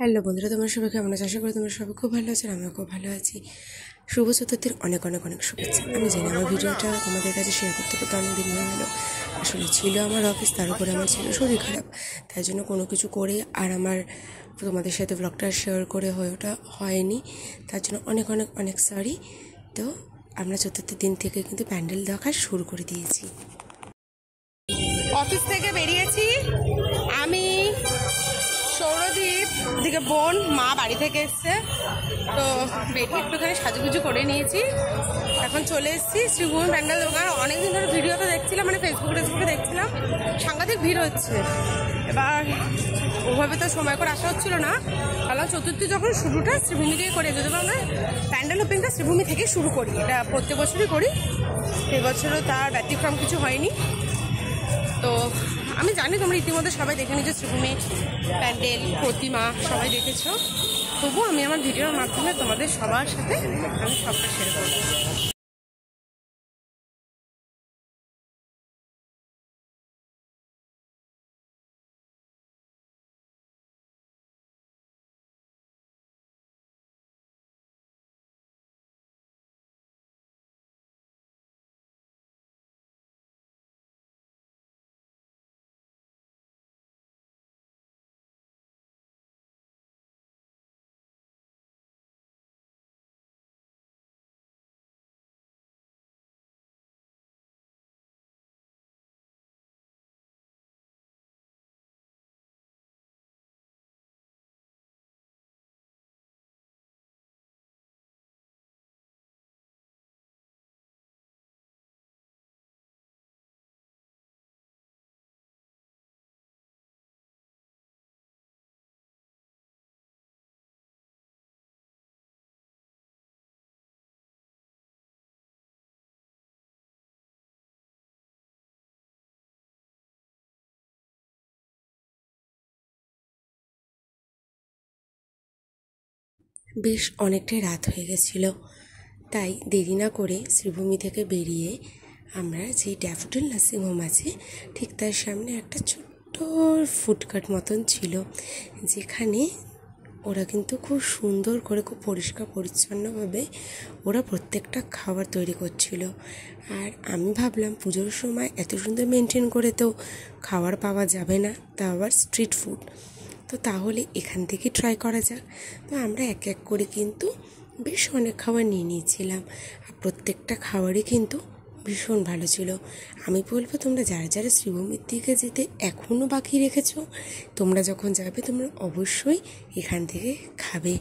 Hello বন্ধুরা, তোমরা সবাই কেমন আছো? আশা করি তোমরা সবাই খুব ভালো আছো। আমিও খুব ভালো আছি। শুভ চতুর্থীর অনেক অনেক অনেক শুভেচ্ছা। আমি জানি আমার ভিডিওটা তোমাদের কাছে শেয়ার করতে করতে অনেক দিন হয়ে গেলো। আসলে ছিল আমার অফিস, তার উপরে আমার ছিল শরীর খারাপ, তাই জন্য কোনো কিছু করে আর আমার তোমাদের সাথে ব্লগটা শেয়ার করে ওটা হয়নি। তার জন্য অনেক অনেক অনেক সরি। তো আমরা চতুর্থীর দিন থেকে কিন্তু প্যান্ডেল দেখা শুরু করে দিয়েছি। অফিস থেকে বেরিয়েছি আমি, সৌরদীপ, দিকে বোন, মা বাড়ি থেকে এসছে। তো বেটি একটুখানি সাজুগুজু করে নিয়েছি। এখন চলে এসেছি শ্রীভূমি প্যান্ডেল দোকান। অনেকদিন ধরে ভিডিওতে দেখছিলাম, মানে ফেসবুকে দেখছিলাম, সাংঘাতিক ভিড় হচ্ছে। এবার ওভাবে তো সময় করে আসা হচ্ছিল না। কারণ চতুর্থী যখন শুরুটা শ্রীভূমি থেকে করে, যদি আমরা প্যান্ডেল ওপেনটা শ্রীভূমি থেকে শুরু করি, এটা প্রত্যেক বছরই করি, এবছরও তার ব্যতিক্রম কিছু হয়নি। তো আমি জানি তোমরা ইতিমধ্যে সবাই দেখে নিয়েছো শ্রীভূমি প্যান্ডেল, প্রতিমা সবাই দেখেছো। তবুও আমি আমার ভিডিওর মাধ্যমে তোমাদের সবার সাথে আমি সবটা শেয়ার করবো। বেশ অনেকটাই রাত হয়ে গেছিল, তাই দেরি না করে শ্রীভূমি থেকে বেরিয়ে আমরা যে ড্যাফোডিল নার্সিংহোম আছে ঠিক তার সামনে একটা ছোট্ট ফুডকার্ট মতন ছিল, যেখানে ওরা কিন্তু খুব সুন্দর করে, খুব পরিষ্কার পরিচ্ছন্নভাবে ওরা প্রত্যেকটা খাবার তৈরি করছিল। আর আমি ভাবলাম পুজোর সময় এত সুন্দর মেনটেন করে তো খাবার পাওয়া যাবে না, তা আবার স্ট্রিট ফুড, তো তাহলে এখান থেকে ট্রাই করা যাক। তো আমরা এক এক করে কিন্তু বেশ অনেক খাবার নিয়ে নিয়েছিলাম, আর প্রত্যেকটা খাবারই কিন্তু ভীষণ ভালো ছিল। আমি বলবো তোমরা যারা যারা শ্রীভূমির দিকে যেতে এখনও বাকি রেখেছো, তোমরা যখন যাবে তোমরা অবশ্যই এখান থেকে খাবে।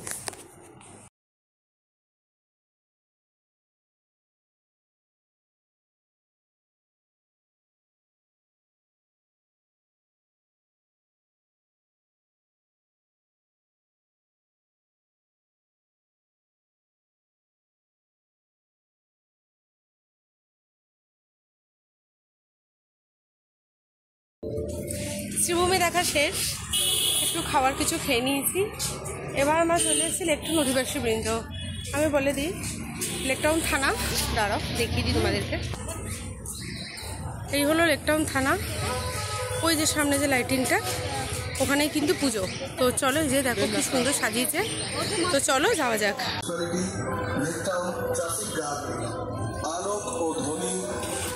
শ্রীভূমি দেখা শেষ, একটু খাবার কিছু খেয়ে নিয়েছি। এবার আমরা চলে এসেছি লেকটাউন অধিবাসী বৃন্দ। আমি বলে দিই লেকটাউন থানা, দাঁড়াও দেখিয়ে দিই তোমাদেরকে। এই হলো লেকটাউন থানা, ওই যে সামনে যে লাইটিংটা, ওখানেই কিন্তু পুজো। তো চলো, যে দেখো কি সুন্দর সাজিয়েছে, তো চলো যাওয়া যাক। আলোক ও ধ্বনি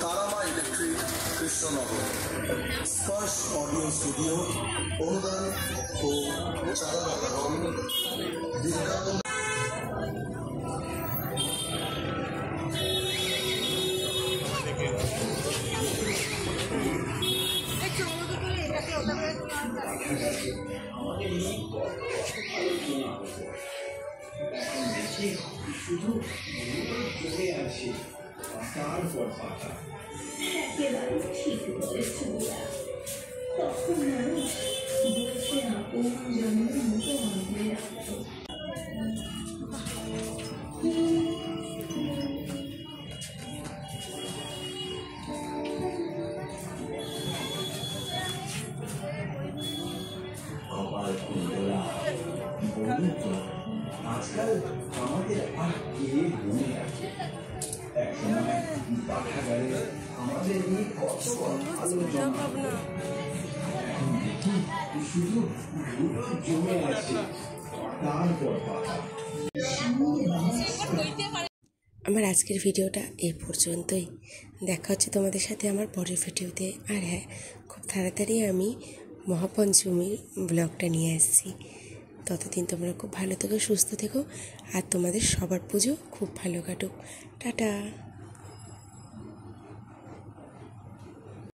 তারামা ইলেকট্রিক, কৃষ্ণনগর। স্পর্শ অডিও স্টুডিও, অনুদান ও চাঁদা বিজ্ঞাপন। শুধু জমে আছে তারপর পাতা। একেবারে ঠিক বলেছ, তখন মানুষ বসে আপন জন্মের মতো আগলে রাখত। আজকাল আমাদের আর কে মনে রাখে? একসময় পাঠাগারে আমাদের নিয়ে কত আলোচনা, এখন দেখি শুধু জমে আছে। তারপর পাতা। আমার আজকের ভিডিওটা এই পর্যন্তই। দেখা হচ্ছে তোমাদের সাথে আমার পরের ভিডিওতে। আর হ্যাঁ, খুব তাড়াতাড়ি আমি মহাপঞ্চমীর ব্লগটা নিয়ে আসছি। ততদিন তোমরা খুব ভালো থেকো, সুস্থ থেকো, আর তোমাদের সবার পুজো খুব ভালো কাটুক। টাটা।